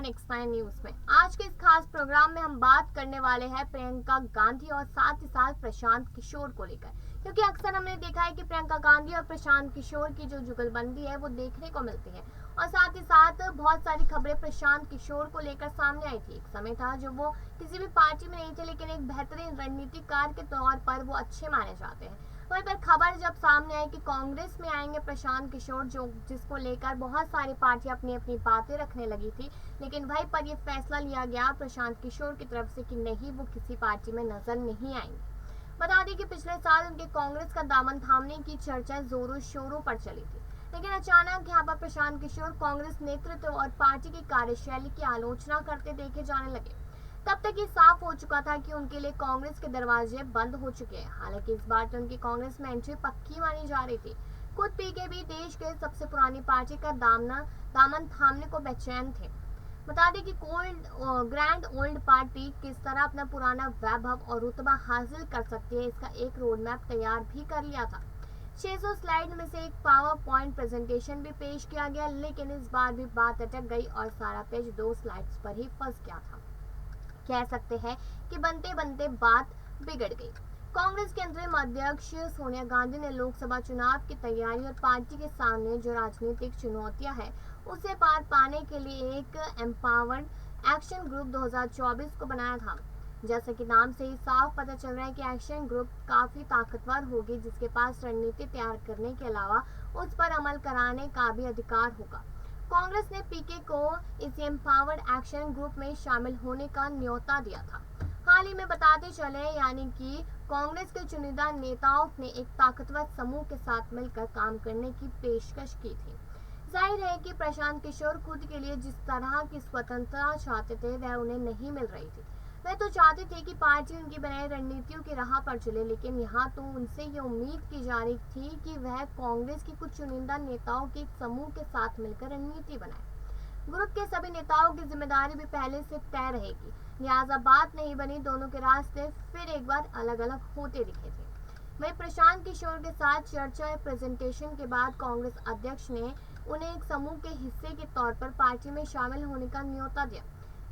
Next9 news में। आज के इस खास प्रोग्राम में हम बात करने वाले हैं प्रियंका गांधी और साथ ही साथ प्रशांत किशोर को लेकर, क्योंकि अक्सर हमने देखा है कि प्रियंका गांधी और प्रशांत किशोर की जो जुगलबंदी है वो देखने को मिलती है और साथ ही साथ बहुत सारी खबरें प्रशांत किशोर को लेकर सामने आई थी। एक समय था जो वो किसी भी पार्टी में नहीं थे, लेकिन एक बेहतरीन रणनीतिकार के तौर पर वो अच्छे माने जाते हैं। वहीं पर खबर जब सामने आई कि कांग्रेस में आएंगे प्रशांत किशोर, जो जिसको लेकर बहुत सारी पार्टियां अपनी अपनी बातें रखने लगी थी, लेकिन वहीं पर यह फैसला लिया गया प्रशांत किशोर की तरफ से कि नहीं, वो किसी पार्टी में नजर नहीं आएंगे। बता दें कि पिछले साल उनके कांग्रेस का दामन थामने की चर्चा जोरों शोरों पर चली थी, लेकिन अचानक यहाँ पर प्रशांत किशोर कांग्रेस नेतृत्व और पार्टी की कार्यशैली की आलोचना करते देखे जाने लगे। तब तक ये साफ हो चुका था कि उनके लिए कांग्रेस के दरवाजे बंद हो चुके हैं। हालांकि इस बार तो उनकी कांग्रेस में एंट्री पक्की मानी जा रही थी। खुद पीके भी देश के सबसे पुरानी पार्टी का दामन थामने को बेचैन थे। बता दें कि ग्रैंड ओल्ड पार्टी किस तरह अपना पुराना वैभव और रुतबा हासिल कर सकती है, इसका एक रोड मैप तैयार भी कर लिया था। 600 स्लाइड में से एक पावर पॉइंट प्रेजेंटेशन भी पेश किया गया, लेकिन इस बार भी बात अटक गई और सारा पेज 2 स्लाइड्स पर ही फंस गया था। कह सकते हैं कि बनते बनते बात बिगड़ गई। कांग्रेस के अंतरिम अध्यक्ष सोनिया गांधी ने लोकसभा चुनाव की तैयारी और पार्टी के सामने जो राजनीतिक चुनौतियां हैं उसे पार पाने के लिए एक एम्पावर्ड एक्शन ग्रुप 2024 को बनाया था। जैसे कि नाम से ही साफ पता चल रहा है कि एक्शन ग्रुप काफी ताकतवर होगी, जिसके पास रणनीति तैयार करने के अलावा उस पर अमल कराने का भी अधिकार होगा। कांग्रेस ने पीके को इस एम्पावर्ड एक्शन ग्रुप में शामिल होने का न्योता दिया था। हाल ही में बताते चले, यानी कि कांग्रेस के चुनिंदा नेताओं ने एक ताकतवर समूह के साथ मिलकर काम करने की पेशकश की थी। जाहिर है कि प्रशांत किशोर खुद के लिए जिस तरह की स्वतंत्रता चाहते थे वह उन्हें नहीं मिल रही थी। वह तो चाहते थे कि पार्टी उनकी बनाई रणनीतियों की राह पर चले, लेकिन यहाँ तो उनसे ये उम्मीद की जा रही थी कि वह कांग्रेस की कुछ चुनिंदा नेताओं के एक समूह के साथ मिलकर रणनीति बनाए। ग्रुप के सभी नेताओं की जिम्मेदारी भी पहले से तय रहेगी, लिहाजा बात नहीं बनी। दोनों के रास्ते फिर एक बार अलग अलग होते दिखे थे। वहीं प्रशांत किशोर के साथ चर्चा और प्रेजेंटेशन के बाद कांग्रेस अध्यक्ष ने उन्हें एक समूह के हिस्से के तौर पर पार्टी में शामिल होने का न्योता दिया,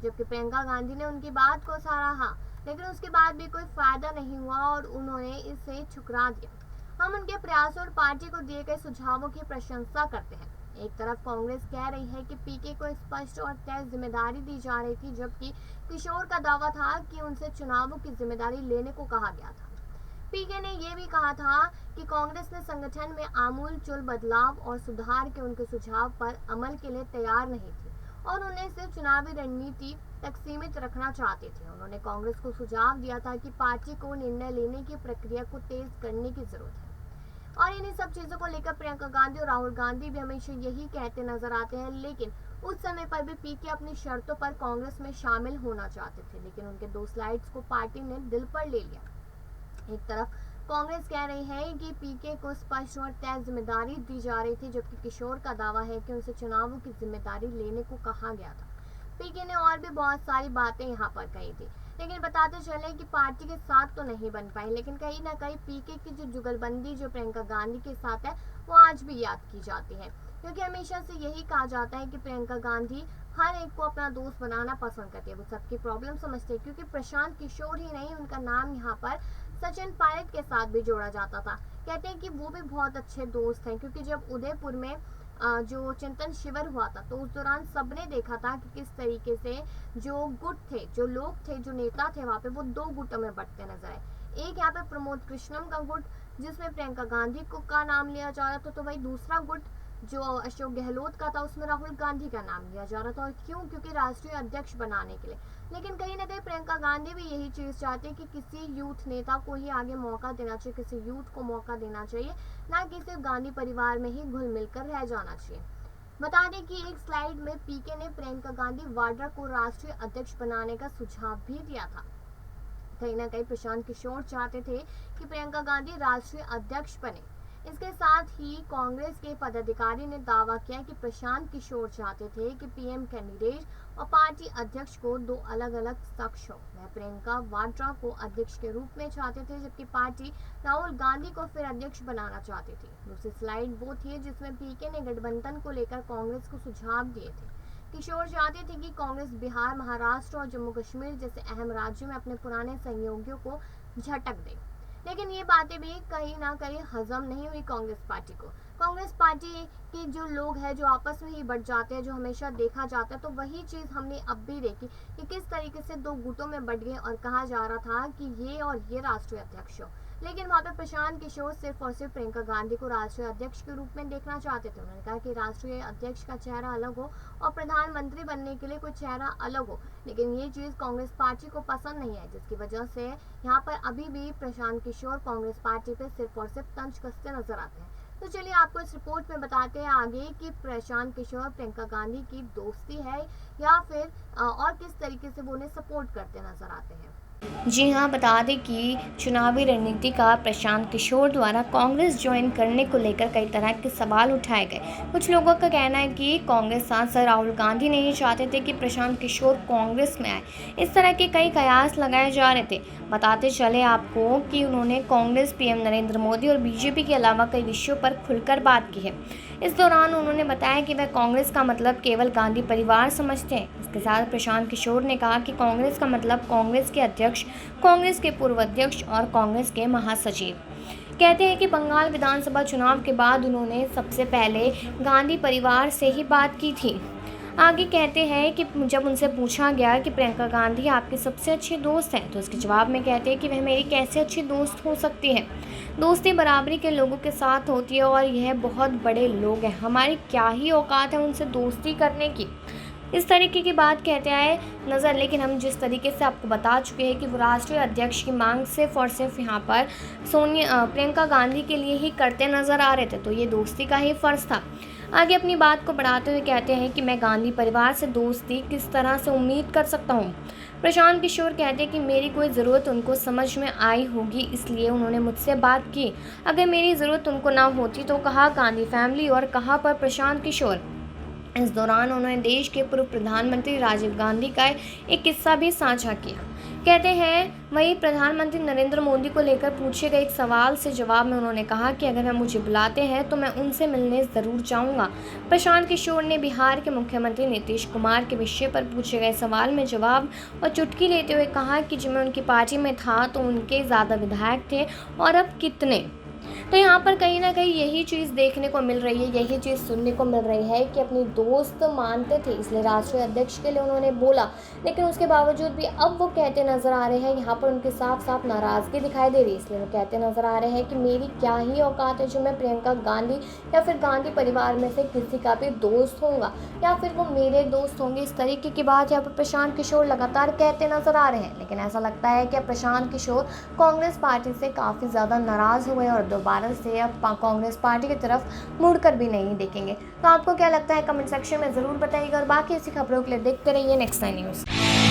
जबकि प्रियंका गांधी ने उनकी बात को सराहा, लेकिन उसके बाद भी कोई फायदा नहीं हुआ और उन्होंने इसे ठुकरा दिया। हम उनके प्रयासों और पार्टी को दिए गए सुझावों की प्रशंसा करते हैं। एक तरफ कांग्रेस कह रही है कि पीके को स्पष्ट और तय जिम्मेदारी दी जा रही थी, जबकि किशोर का दावा था कि उनसे चुनावों की जिम्मेदारी लेने को कहा गया था। पीके ने यह भी कहा था कि कांग्रेस ने संगठन में आमूलचूल बदलाव और सुधार के उनके सुझाव पर अमल के लिए तैयार नहीं थी और उन्हें सिर्फ चुनावी रणनीति तक सीमित रखना चाहते थे। उन्होंने कांग्रेस को सुझाव दिया था कि पार्टी को निर्णय लेने की प्रक्रिया को तेज करने की जरूरत है और इन्हीं सब चीजों को लेकर प्रियंका गांधी और राहुल गांधी भी हमेशा यही कहते नजर आते हैं। लेकिन उस समय पर भी पीके अपनी शर्तों पर कांग्रेस में शामिल होना चाहते थे, लेकिन उनके 2 स्लाइड्स को पार्टी ने दिल पर ले लिया। एक तरफ कांग्रेस कह रही है कि पीके को स्पष्ट और तय जिम्मेदारी दी जा रही थी, जबकि किशोर का दावा है कि उनसे चुनावों की जिम्मेदारी लेने को कहा गया था। पीके ने और भी बहुत सारी बातें यहाँ पर कही थी, लेकिन बताते चले कि पार्टी के साथ तो नहीं बन पाई, लेकिन कहीं ना कहीं पीके की जो जुगलबंदी जो प्रियंका गांधी के साथ है वो आज भी याद की जाती है, क्योंकि हमेशा से यही कहा जाता है कि प्रियंका गांधी हर एक को अपना दोस्त बनाना पसंद करती है, वो सबकी प्रॉब्लम समझते हैं। क्योंकि प्रशांत किशोर ही नहीं, उनका नाम यहाँ पर सचिन पायलट के साथ भी जोड़ा जाता था। कहते हैं कि वो भी बहुत अच्छे दोस्त हैं, क्योंकि जब उदयपुर में जो चिंतन शिविर हुआ था तो उस दौरान सबने देखा था कि किस तरीके से जो गुट थे, जो लोग थे, जो नेता थे वहाँ पे, वो 2 गुटों में बंटते नजर आए। एक यहाँ पे प्रमोद कृष्णम का गुट जिसमें प्रियंका गांधी को का नाम लिया जा रहा था, तो वही दूसरा गुट जो अशोक गहलोत का था उसमें राहुल गांधी का नाम लिया जा रहा था। और क्यों? क्योंकि राष्ट्रीय अध्यक्ष बनाने के लिए। लेकिन कहीं ना कहीं प्रियंका गांधी भी यही चीज चाहती है कि किसी यूथ नेता को ही आगे मौका देना चाहिए, किसी यूथ को मौका देना चाहिए, ना कि सिर्फ गांधी परिवार में ही घुल मिलकर रह जाना चाहिए। बता दें कि एक स्लाइड में पीके ने प्रियंका गांधी वाड्रा को राष्ट्रीय अध्यक्ष बनाने का सुझाव भी दिया था। कहीं ना कहीं प्रशांत किशोर चाहते थे कि प्रियंका गांधी राष्ट्रीय अध्यक्ष बने। इसके साथ ही कांग्रेस के पदाधिकारी ने दावा किया कि प्रशांत किशोर चाहते थे कि पीएम कैंडिडेट और पार्टी अध्यक्ष को 2 अलग अलग शख्स हो। वह प्रियंका वाड्रा को अध्यक्ष के रूप में चाहते थे, जबकि पार्टी राहुल गांधी को फिर अध्यक्ष बनाना चाहती थी। दूसरी स्लाइड वो थी जिसमें पीके ने गठबंधन को लेकर कांग्रेस को सुझाव दिए थे। किशोर चाहते थे कि कांग्रेस बिहार, महाराष्ट्र और जम्मू कश्मीर जैसे अहम राज्यों में अपने पुराने सहयोगियों को झटक दे, लेकिन ये बातें भी कहीं ना कहीं हजम नहीं हुई कांग्रेस पार्टी को। कांग्रेस पार्टी के जो लोग हैं जो आपस में ही बढ़ जाते हैं, जो हमेशा देखा जाता है, तो वही चीज़ हमने अब भी देखी कि किस तरीके से दो गुटों में बढ़ गए और कहा जा रहा था कि ये और ये राष्ट्रीय अध्यक्ष हो। लेकिन वहाँ पर प्रशांत किशोर सिर्फ और सिर्फ प्रियंका गांधी को राष्ट्रीय अध्यक्ष के रूप में देखना चाहते थे। उन्होंने कहा कि राष्ट्रीय अध्यक्ष का चेहरा अलग हो और प्रधानमंत्री बनने के लिए कोई चेहरा अलग हो, लेकिन ये चीज़ कांग्रेस पार्टी को पसंद नहीं है, जिसकी वजह से यहाँ पर अभी भी प्रशांत किशोर कांग्रेस पार्टी पे सिर्फ और सिर्फ तंज कसते नजर आते हैं। तो चलिए आपको इस रिपोर्ट में बताते हैं आगे कि प्रशांत किशोर प्रियंका गांधी की दोस्ती है या फिर और किस तरीके से वो उन्हें सपोर्ट करते नजर आते हैं। जी हाँ, बता दें कि चुनावी रणनीति का प्रशांत किशोर द्वारा कांग्रेस ज्वाइन करने को लेकर कई तरह के सवाल उठाए गए। कुछ लोगों का कहना है कि कांग्रेस सांसद राहुल गांधी नहीं चाहते थे कि प्रशांत किशोर कांग्रेस में आए। इस तरह के कई कयास लगाए जा रहे थे। बताते चले आपको कि उन्होंने कांग्रेस, पीएम नरेंद्र मोदी और बीजेपी के अलावा कई विषयों पर खुलकर बात की है। इस दौरान उन्होंने बताया कि वह कांग्रेस का मतलब केवल गांधी परिवार समझते हैं। इसके साथ प्रशांत किशोर ने कहा कि कांग्रेस का मतलब कांग्रेस के अध्यक्ष, कांग्रेस के पूर्व अध्यक्ष और कांग्रेस के महासचिव। कहते हैं कि बंगाल विधानसभा चुनाव के बाद उन्होंने सबसे पहले गांधी परिवार से ही बात की थी। आगे कहते हैं कि जब उनसे पूछा गया कि प्रियंका गांधी आपकी सबसे अच्छी दोस्त हैं, तो उसके जवाब में कहते हैं कि वह मेरी कैसे अच्छी दोस्त हो सकती है। दोस्ती बराबरी के लोगों के साथ होती है और यह बहुत बड़े लोग हैं, हमारी क्या ही औकात है उनसे दोस्ती करने की। इस तरीके की बात कहते आए नज़र। लेकिन हम जिस तरीके से आपको बता चुके हैं कि वो राष्ट्रीय अध्यक्ष की मांग सिर्फ और सिर्फ यहाँ पर प्रियंका गांधी के लिए ही करते नज़र आ रहे थे, तो ये दोस्ती का ही फ़र्ज़ था। आगे अपनी बात को बढ़ाते हुए कहते हैं कि मैं गांधी परिवार से दोस्ती किस तरह से उम्मीद कर सकता हूँ। प्रशांत किशोर कहते हैं कि मेरी कोई ज़रूरत उनको समझ में आई होगी, इसलिए उन्होंने मुझसे बात की। अगर मेरी ज़रूरत उनको ना होती तो कहाँ गांधी फैमिली और कहाँ पर प्रशांत किशोर। इस दौरान उन्होंने देश के पूर्व प्रधानमंत्री राजीव गांधी का एक किस्सा भी साझा किया। कहते हैं वहीं प्रधानमंत्री नरेंद्र मोदी को लेकर पूछे गए एक सवाल से जवाब में उन्होंने कहा कि अगर वह मुझे बुलाते हैं तो मैं उनसे मिलने ज़रूर जाऊंगा। प्रशांत किशोर ने बिहार के मुख्यमंत्री नीतीश कुमार के विषय पर पूछे गए सवाल में जवाब और चुटकी लेते हुए कहा कि जब मैं उनकी पार्टी में था तो उनके ज़्यादा विधायक थे और अब कितने। तो यहाँ पर कहीं ना कहीं यही चीज़ देखने को मिल रही है, यही चीज़ सुनने को मिल रही है कि अपनी दोस्त मानते थे, इसलिए राष्ट्रीय अध्यक्ष के लिए उन्होंने बोला, लेकिन उसके बावजूद भी अब वो कहते नज़र आ रहे हैं, यहाँ पर उनकी साफ साफ नाराज़गी दिखाई दे रही है। इसलिए वो कहते नज़र आ रहे हैं कि मेरी क्या ही औकात है जो मैं प्रियंका गांधी या फिर गांधी परिवार में से किसी का भी दोस्त होऊंगा या फिर वो मेरे दोस्त होंगे। इस तरीके की बात यहाँ पर प्रशांत किशोर लगातार कहते नज़र आ रहे हैं। लेकिन ऐसा लगता है कि प्रशांत किशोर कांग्रेस पार्टी से काफ़ी ज़्यादा नाराज़ हुए और दोबारा से अब कांग्रेस पार्टी की तरफ मुड़कर भी नहीं देखेंगे। तो आपको क्या लगता है कमेंट सेक्शन में ज़रूर बताइएगा और बाकी ऐसी खबरों के लिए देखते रहिए नेक्स्ट 9 न्यूज़।